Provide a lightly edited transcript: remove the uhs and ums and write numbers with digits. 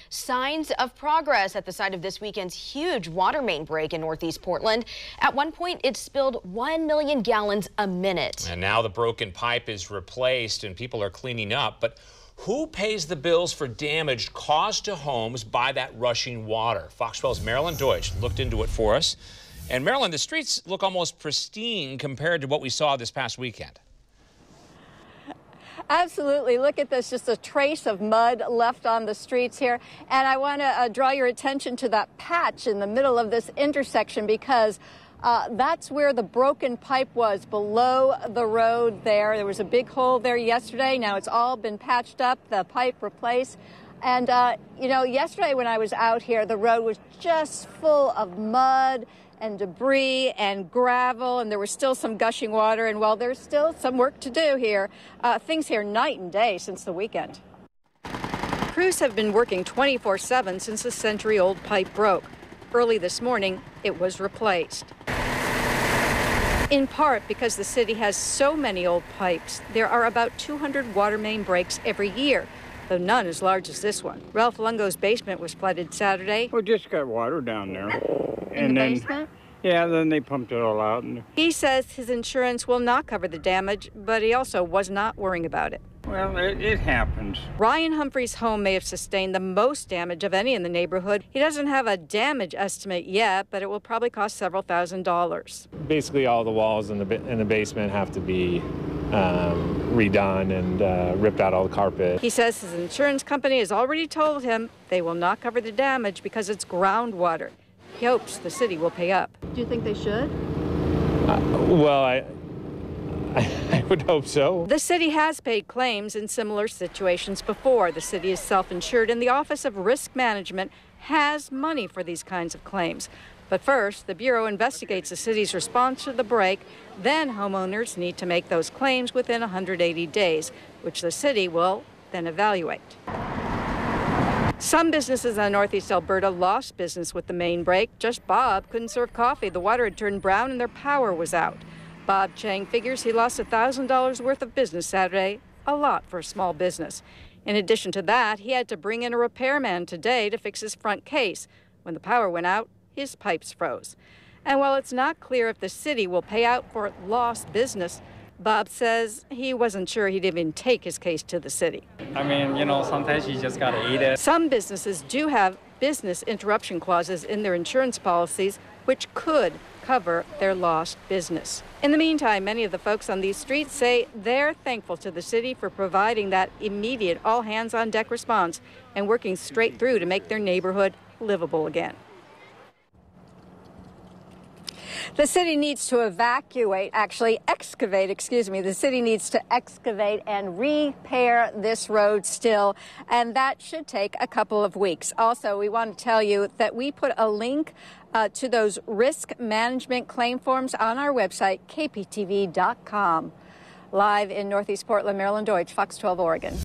Signs of progress at the site of this weekend's huge water main break in Northeast Portland. At one point, it spilled 1 million gallons a minute. And now the broken pipe is replaced and people are cleaning up. But who pays the bills for damage caused to homes by that rushing water? Fox 12's Marilyn Deutsch looked into it for us. And Marilyn, the streets look almost pristine compared to what we saw this past weekend. Absolutely. Look at this, just a trace of mud left on the streets here. And I want to draw your attention to that patch in the middle of this intersection because that's where the broken pipe was, below the road there. There was a big hole there yesterday. Now it's all been patched up, the pipe replaced. And, you know, yesterday when I was out here, the road was just full of mud and debris and gravel, and there was still some gushing water. And while there's still some work to do here, things here night and day since the weekend. Crews have been working 24/7 since the century-old pipe broke. Early this morning, it was replaced. In part because the city has so many old pipes, there are about 200 water main breaks every year, though none as large as this one. Ralph Lungo's basement was flooded Saturday. We just got water down there. In the basement? Yeah, then they pumped it all out. He says his insurance will not cover the damage, but he also was not worrying about it. Well, it happens. Ryan Humphrey's home may have sustained the most damage of any in the neighborhood. He doesn't have a damage estimate yet, but it will probably cost several $1,000s. Basically, all the walls in the basement have to be redone and ripped out all the carpet. He says his insurance company has already told him they will not cover the damage because it's groundwater. He hopes the city will pay up. Do you think they should? Well, I would hope so. The city has paid claims in similar situations before. The city is self-insured, and the Office of Risk Management has money for these kinds of claims. But first, the Bureau investigates the city's response to the break. Then homeowners need to make those claims within 180 days, which the city will then evaluate. Some businesses in Northeast Alberta lost business with the main break. Just Bob couldn't serve coffee. The water had turned brown and their power was out. Bob Chang figures he lost $1,000 worth of business Saturday, a lot for a small business. In addition to that, he had to bring in a repairman today to fix his front case. When the power went out, his pipes froze. And while it's not clear if the city will pay out for lost business, Bob says he wasn't sure he'd even take his case to the city. I mean, you know, sometimes you just gotta eat it. Some businesses do have business interruption clauses in their insurance policies, which could cover their lost business. In the meantime, many of the folks on these streets say they're thankful to the city for providing that immediate all-hands-on-deck response and working straight through to make their neighborhood livable again. The city needs to excavate, the city needs to excavate and repair this road still, and that should take a couple of weeks. Also, we want to tell you that we put a link to those risk management claim forms on our website, kptv.com. Live in Northeast Portland, Marilyn Deutsch, Fox 12 Oregon.